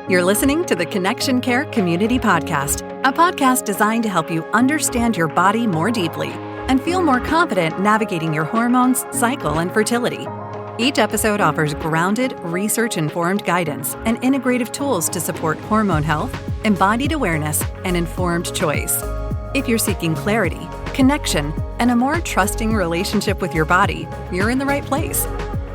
You're listening to the Connection Care Community Podcast, a podcast designed to help you understand your body more deeply and feel more confident navigating your hormones, cycle, and fertility. Each episode offers grounded, research-informed guidance and integrative tools to support hormone health, embodied awareness, and informed choice. If you're seeking clarity, connection, and a more trusting relationship with your body, you're in the right place.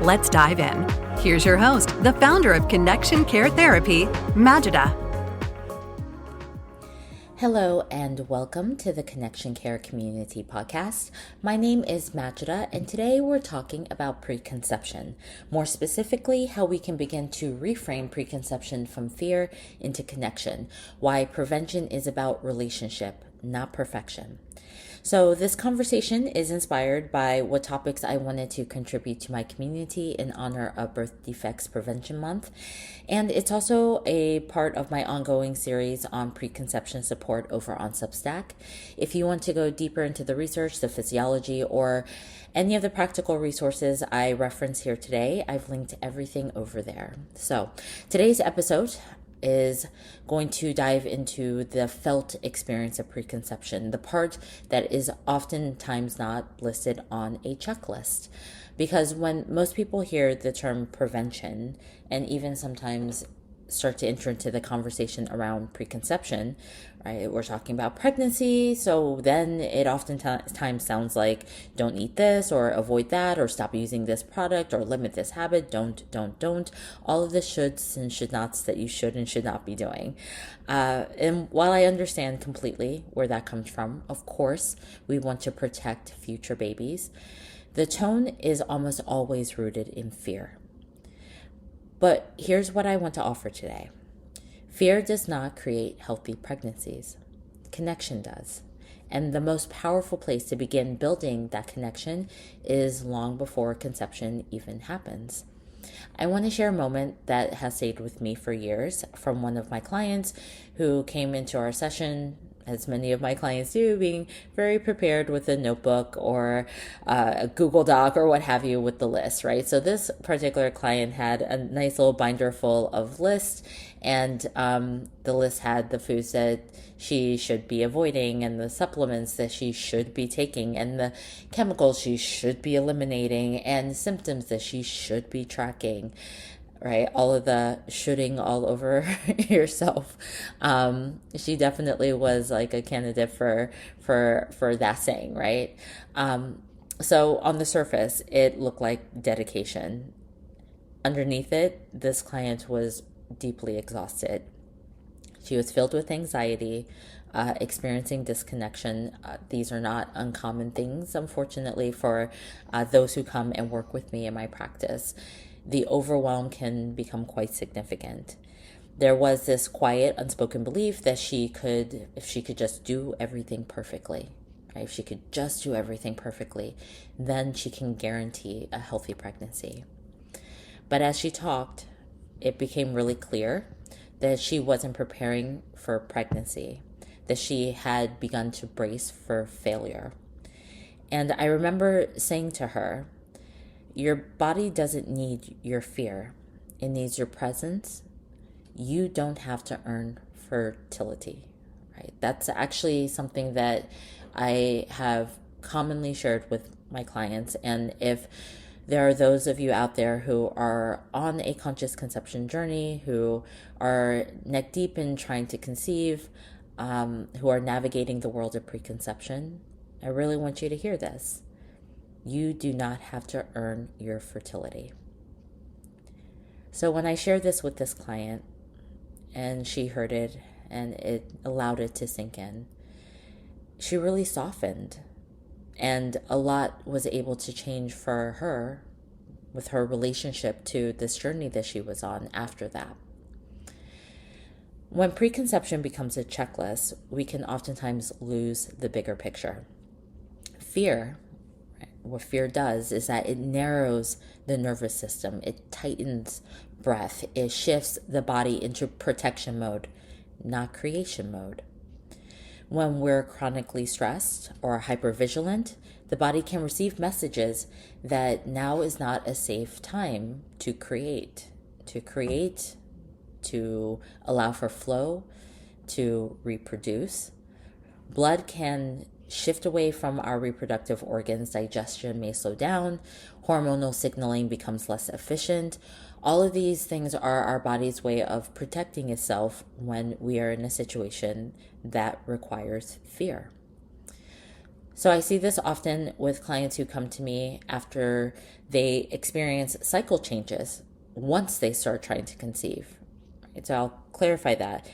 Let's dive in. Here's your host, the founder of Connection Care Therapy, Majida. Hello and welcome to the Connection Care Community Podcast. My name is Majida, and today we're talking about preconception. More specifically, how we can begin to reframe preconception from fear into connection. Why prevention is about relationship, not perfection. So this conversation is inspired by what topics I wanted to contribute to my community in honor of Birth Defects Prevention Month. And it's also a part of my ongoing series on preconception support over on Substack. If you want to go deeper into the research, the physiology, or any of the practical resources I reference here today, I've linked everything over there. So today's episode is going to dive into the felt experience of preconception, the part that is oftentimes not listed on a checklist. Because when most people hear the term prevention, and even sometimes start to enter into the conversation around preconception, right? We're talking about pregnancy, so then it oftentimes sounds like don't eat this or avoid that or stop using this product or limit this habit, don't. All of the shoulds and should nots that you should and should not be doing. And while I understand completely where that comes from, of course, we want to protect future babies, the tone is almost always rooted in fear. But here's what I want to offer today. Fear does not create healthy pregnancies. Connection does. And the most powerful place to begin building that connection is long before conception even happens. I want to share a moment that has stayed with me for years from one of my clients who came into our session, as many of my clients do, being very prepared with a notebook or a Google Doc or what have you with the list, right? So this particular client had a nice little binder full of lists, and the list had the foods that she should be avoiding and the supplements that she should be taking and the chemicals she should be eliminating and symptoms that she should be tracking. Right, all of the shooting all over yourself. She definitely was like a candidate for that saying, right? So on the surface, it looked like dedication. Underneath it, this client was deeply exhausted. She was filled with anxiety, experiencing disconnection. These are not uncommon things, unfortunately, for those who come and work with me in my practice. The overwhelm can become quite significant. There was this quiet, unspoken belief that if she could just do everything perfectly, right? If she could just do everything perfectly, then she can guarantee a healthy pregnancy. But as she talked, it became really clear that she wasn't preparing for pregnancy, that she had begun to brace for failure. And I remember saying to her, your body doesn't need your fear. It needs your presence. You don't have to earn fertility, right? That's actually something that I have commonly shared with my clients. And if there are those of you out there who are on a conscious conception journey, who are neck deep in trying to conceive, who are navigating the world of preconception, I really want you to hear this. You do not have to earn your fertility. So when I shared this with this client and she heard it and it allowed it to sink in, she really softened, and a lot was able to change for her with her relationship to this journey that she was on after that. When preconception becomes a checklist, we can oftentimes lose the bigger picture. What fear does is that it narrows the nervous system. It tightens breath. It shifts the body into protection mode, not creation mode. When we're chronically stressed or hypervigilant, the body can receive messages that now is not a safe time to create. To create to allow for flow, to reproduce. Blood can shift away from our reproductive organs, digestion may slow down, hormonal signaling becomes less efficient. All of these things are our body's way of protecting itself when we are in a situation that requires fear. So I see this often with clients who come to me after they experience cycle changes once they start trying to conceive. So I'll clarify that.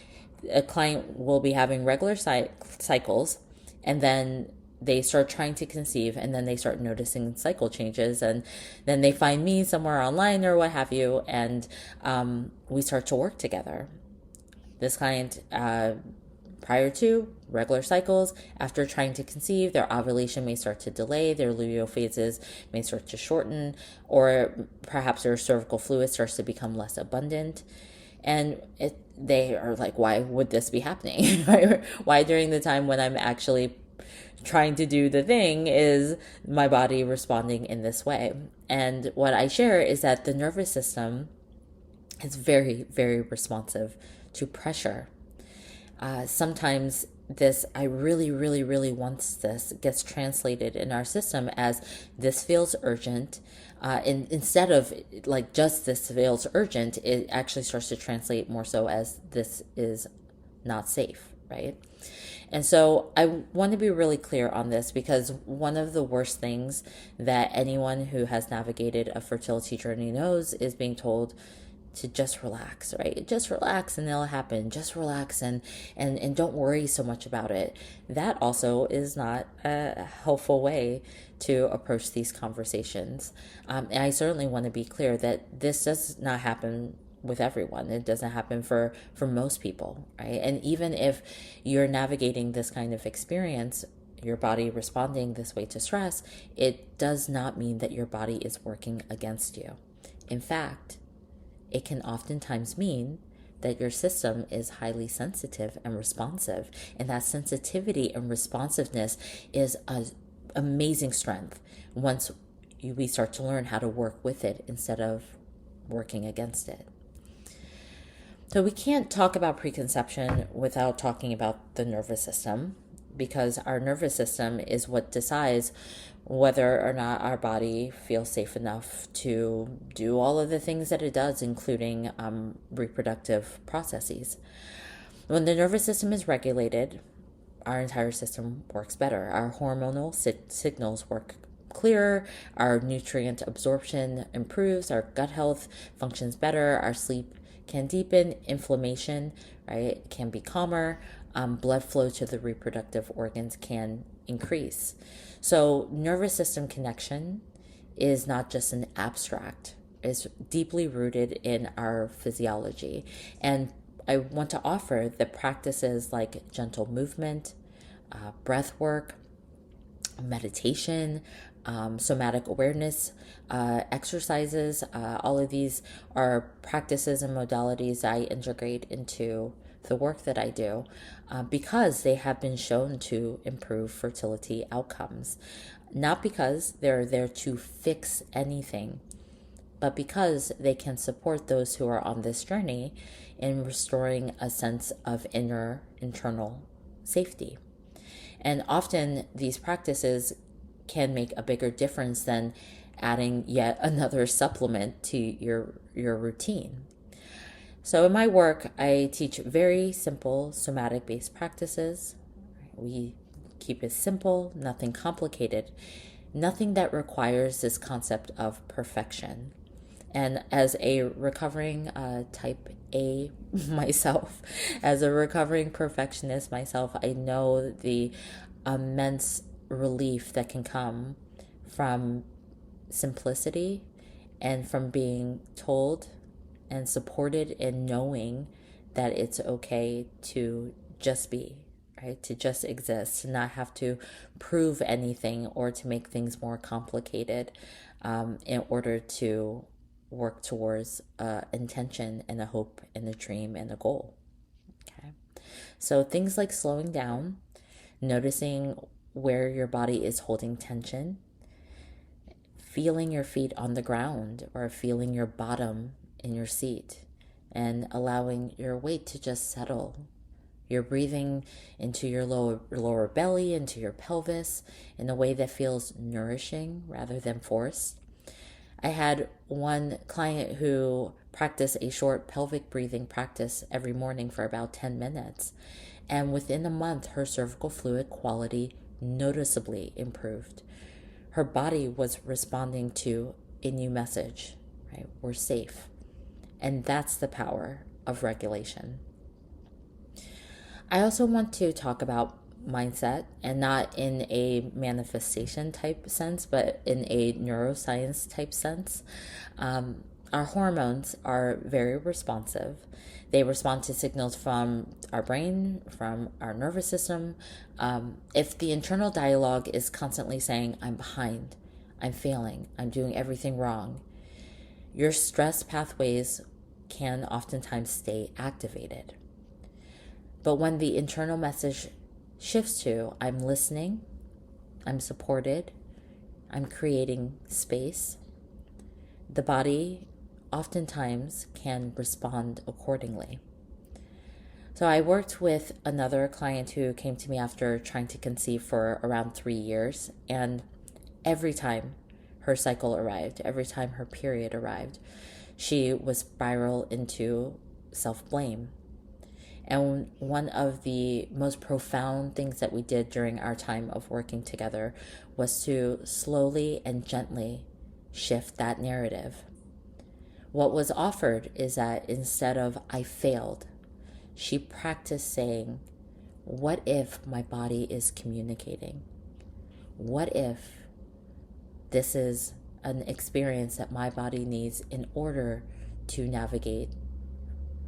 A client will be having regular cycles, and then they start trying to conceive, and then they start noticing cycle changes, and then they find me somewhere online or what have you, and we start to work together. This client, prior to regular cycles, after trying to conceive, their ovulation may start to delay, their luteal phases may start to shorten, or perhaps their cervical fluid starts to become less abundant. And they are like, why would this be happening? Why during the time when I'm actually trying to do the thing is my body responding in this way? And what I share is that the nervous system is very, very responsive to pressure. Sometimes this, I really, really, really want this, gets translated in our system as this feels urgent. And instead of like just this feels urgent, it actually starts to translate more so as this is not safe, right? And so I want to be really clear on this, because one of the worst things that anyone who has navigated a fertility journey knows is being told to just relax, right? Just relax and it'll happen. Just relax and don't worry so much about it. That also is not a helpful way to approach these conversations. And I certainly want to be clear that this does not happen with everyone. It doesn't happen for most people, right? And even if you're navigating this kind of experience, your body responding this way to stress, it does not mean that your body is working against you. In fact, it can oftentimes mean that your system is highly sensitive and responsive. And that sensitivity and responsiveness is an amazing strength once we start to learn how to work with it instead of working against it. So we can't talk about preconception without talking about the nervous system, because our nervous system is what decides whether or not our body feels safe enough to do all of the things that it does, including reproductive processes. When the nervous system is regulated, our entire system works better. Our hormonal signals work clearer, our nutrient absorption improves, our gut health functions better, our sleep can deepen, inflammation, right, can be calmer, blood flow to the reproductive organs can increase. So nervous system connection is not just an abstract, it's deeply rooted in our physiology. And I want to offer the practices like gentle movement, breath work, meditation, somatic awareness, exercises. All of these are practices and modalities I integrate into the work that I do because they have been shown to improve fertility outcomes. Not because they're there to fix anything, but because they can support those who are on this journey in restoring a sense of internal safety. And often these practices can make a bigger difference than adding yet another supplement to your routine. So in my work, I teach very simple somatic-based practices. We keep it simple, nothing complicated, nothing that requires this concept of perfection. And as a recovering type A myself, as a recovering perfectionist myself, I know the immense relief that can come from simplicity and from being told and supported in knowing that it's okay to just be, right? To just exist, to not have to prove anything or to make things more complicated in order to work towards intention and a hope and a dream and a goal. Okay. So things like slowing down, noticing where your body is holding tension, feeling your feet on the ground or feeling your bottom in your seat, and allowing your weight to just settle. You're breathing into your lower belly, into your pelvis in a way that feels nourishing rather than forced. I had one client who practiced a short pelvic breathing practice every morning for about 10 minutes. And within a month, her cervical fluid quality noticeably improved. Her body was responding to a new message, right? We're safe. And that's the power of regulation. I also want to talk about mindset, and not in a manifestation type sense, but in a neuroscience type sense. Our hormones are very responsive. They respond to signals from our brain, from our nervous system. If the internal dialogue is constantly saying, I'm behind, I'm failing, I'm doing everything wrong, your stress pathways can oftentimes stay activated. But when the internal message shifts to, I'm listening, I'm supported, I'm creating space, the body oftentimes can respond accordingly. So I worked with another client who came to me after trying to conceive for around 3 years, and every time her cycle arrived, every time her period arrived, she would spiral into self-blame. And one of the most profound things that we did during our time of working together was to slowly and gently shift that narrative. What was offered is that instead of I failed, she practiced saying, what if my body is communicating? What if this is an experience that my body needs in order to navigate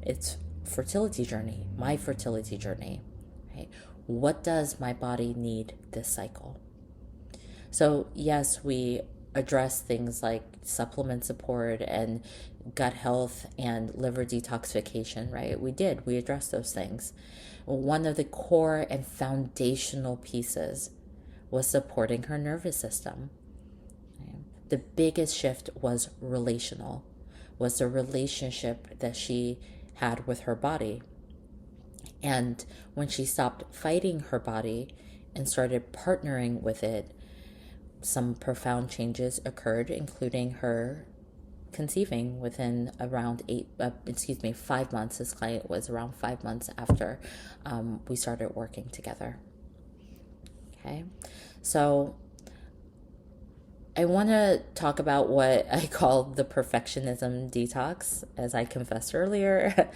its fertility journey, my fertility journey, right? What does my body need this cycle? So yes, we address things like supplement support and gut health and liver detoxification, right? We addressed those things. One of the core and foundational pieces was supporting her nervous system. The biggest shift was relational, was the relationship that she had with her body. And when she stopped fighting her body and started partnering with it, some profound changes occurred, including her conceiving within around 5 months. This client was around 5 months after we started working together. Okay, so I want to talk about what I call the perfectionism detox. As I confessed earlier,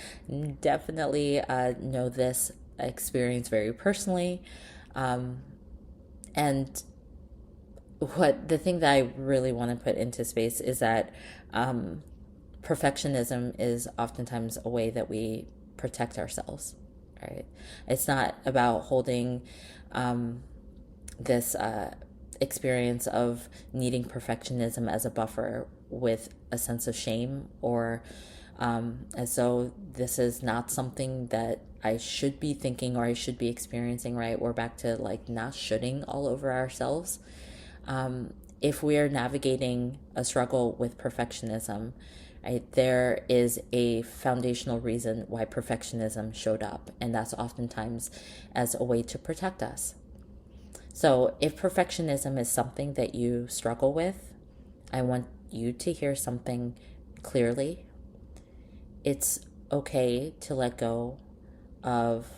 definitely know this experience very personally. And the thing that I really want to put into space is that perfectionism is oftentimes a way that we protect ourselves, right? It's not about holding this experience of needing perfectionism as a buffer with a sense of shame, or as though this is not something that I should be thinking or I should be experiencing, right? We're back to like not shoulding all over ourselves. If we are navigating a struggle with perfectionism, right, there is a foundational reason why perfectionism showed up, and that's oftentimes as a way to protect us. So if perfectionism is something that you struggle with, I want you to hear something clearly. It's okay to let go of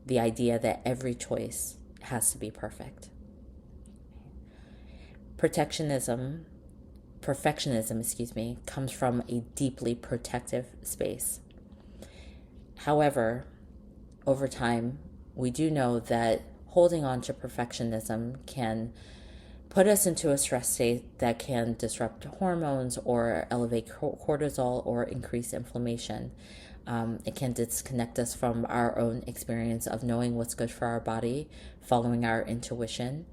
the idea that every choice has to be perfect. Perfectionism, comes from a deeply protective space. However, over time, we do know that holding on to perfectionism can put us into a stress state that can disrupt hormones or elevate cortisol or increase inflammation. It can disconnect us from our own experience of knowing what's good for our body, following our intuition,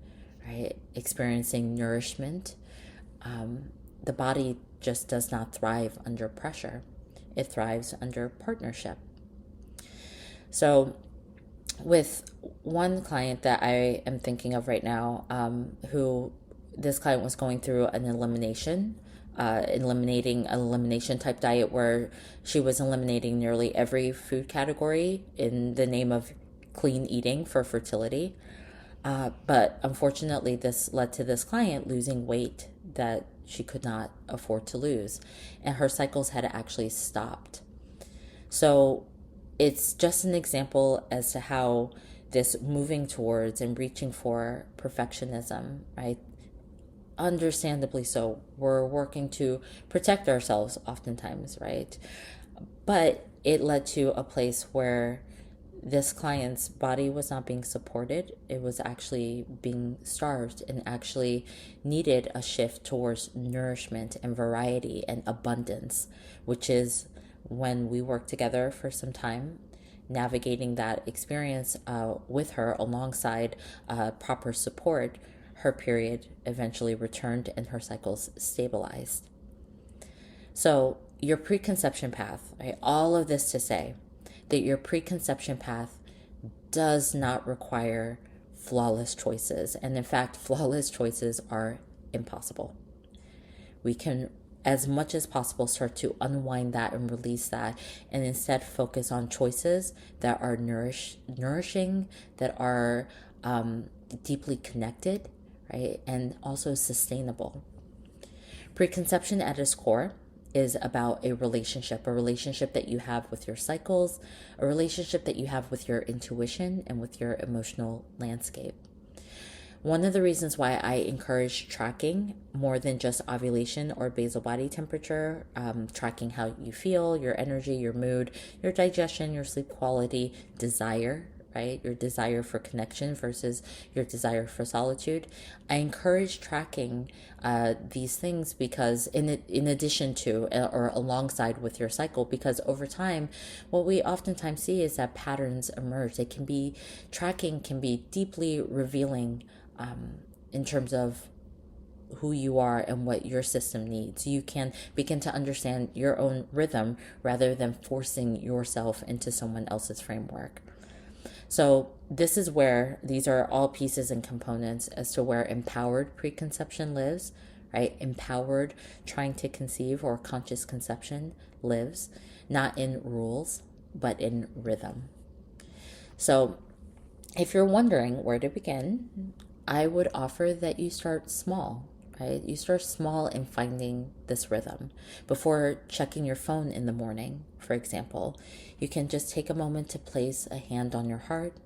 right? Experiencing nourishment. The body just does not thrive under pressure. It thrives under partnership. So with one client that I am thinking of right now, who this client was going through an elimination eliminating an elimination type diet where she was eliminating nearly every food category in the name of clean eating for fertility. But unfortunately, this led to this client losing weight that she could not afford to lose, and her cycles had actually stopped. So it's just an example as to how this moving towards and reaching for perfectionism, right? Understandably so, we're working to protect ourselves oftentimes, right? But it led to a place where this client's body was not being supported. It was actually being starved and actually needed a shift towards nourishment and variety and abundance, which is when we worked together for some time, navigating that experience with her alongside proper support. Her period eventually returned and her cycles stabilized. So your preconception path, right? All of this to say that your preconception path does not require flawless choices. And in fact, flawless choices are impossible. We can, as much as possible, start to unwind that and release that, and instead focus on choices that are nourishing, that are deeply connected, right? And also sustainable. Preconception at its core is about a relationship that you have with your cycles, a relationship that you have with your intuition and with your emotional landscape. One of the reasons why I encourage tracking more than just ovulation or basal body temperature, tracking how you feel, your energy, your mood, your digestion, your sleep quality, desire, right? Your desire for connection versus your desire for solitude. I encourage tracking these things because in addition to or alongside with your cycle, because over time, what we oftentimes see is that patterns emerge. Tracking can be deeply revealing in terms of who you are and what your system needs. You can begin to understand your own rhythm rather than forcing yourself into someone else's framework. So this is where these are all pieces and components as to where empowered preconception lives, right? Empowered trying to conceive or conscious conception lives, not in rules, but in rhythm. So if you're wondering where to begin, I would offer that you start small, right? You start small in finding this rhythm. Before checking your phone in the morning, for example, you can just take a moment to place a hand on your heart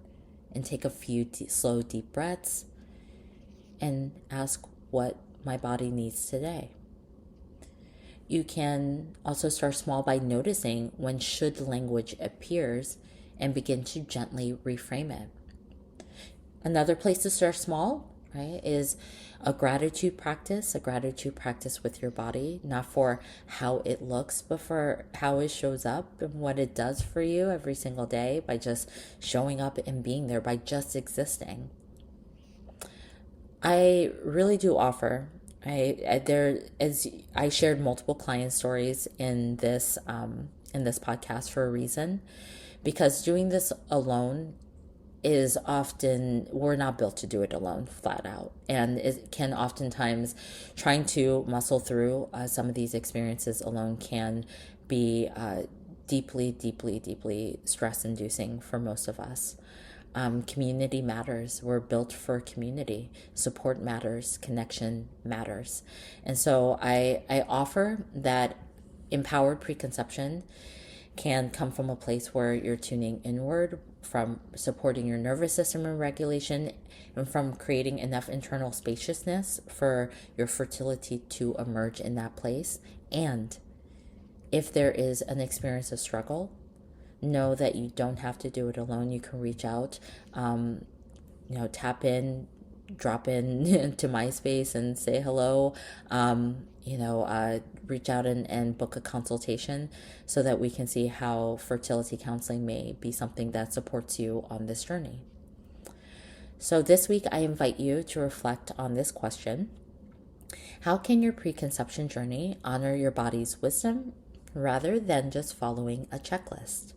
and take a few slow, deep breaths and ask what my body needs today. You can also start small by noticing when should language appears and begin to gently reframe it. Another place to start small, right, is a gratitude practice with your body, not for how it looks, but for how it shows up and what it does for you every single day by just showing up and being there, by just existing. I really do offer, as I shared multiple client stories in this podcast for a reason, because doing this alone is often, we're not built to do it alone, flat out. And it can oftentimes, trying to muscle through some of these experiences alone can be deeply, deeply, deeply stress-inducing for most of us. Community matters. We're built for community. Support matters. Connection matters. And so I offer that empowered preconception can come from a place where you're tuning inward, from supporting your nervous system and regulation, and from creating enough internal spaciousness for your fertility to emerge in that place. And if there is an experience of struggle, know that you don't have to do it alone. You can reach out, tap in, drop in to MySpace and say hello, reach out and book a consultation so that we can see how fertility counseling may be something that supports you on this journey. So this week, I invite you to reflect on this question: how can your preconception journey honor your body's wisdom rather than just following a checklist?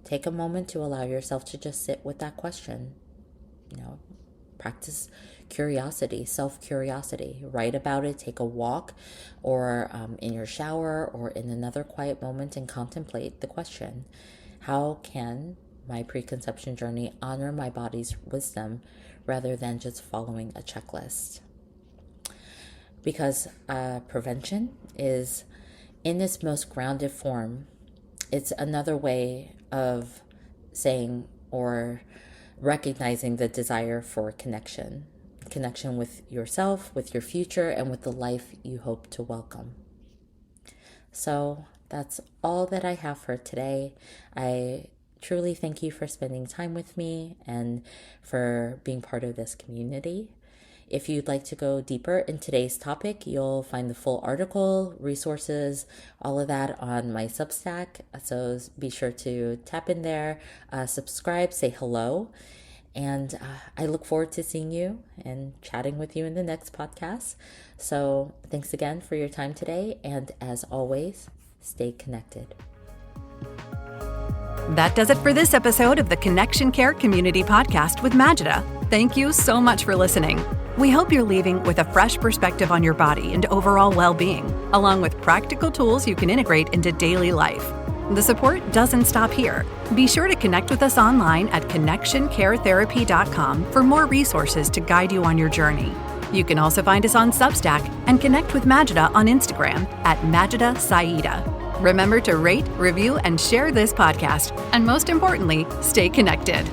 Take a moment to allow yourself to just sit with that question. practice curiosity, self-curiosity. Write about it, take a walk, or in your shower, or in another quiet moment, and contemplate the question: how can my preconception journey honor my body's wisdom rather than just following a checklist? Because prevention is, in its most grounded form, it's another way of saying or recognizing the desire for connection with yourself, with your future, and with the life you hope to welcome. So that's all that I have for today. I truly thank you for spending time with me and for being part of this community. If you'd like to go deeper in today's topic, you'll find the full article, resources, all of that on my Substack. So be sure to tap in there, subscribe, say hello. And I look forward to seeing you and chatting with you in the next podcast. So thanks again for your time today. And as always, stay connected. That does it for this episode of the Connection Care Community Podcast with Majida. Thank you so much for listening. We hope you're leaving with a fresh perspective on your body and overall well-being, along with practical tools you can integrate into daily life. The support doesn't stop here. Be sure to connect with us online at connectioncaretherapy.com for more resources to guide you on your journey. You can also find us on Substack and connect with Majida on Instagram at Majida Sai'da. Remember to rate, review, and share this podcast. And most importantly, stay connected.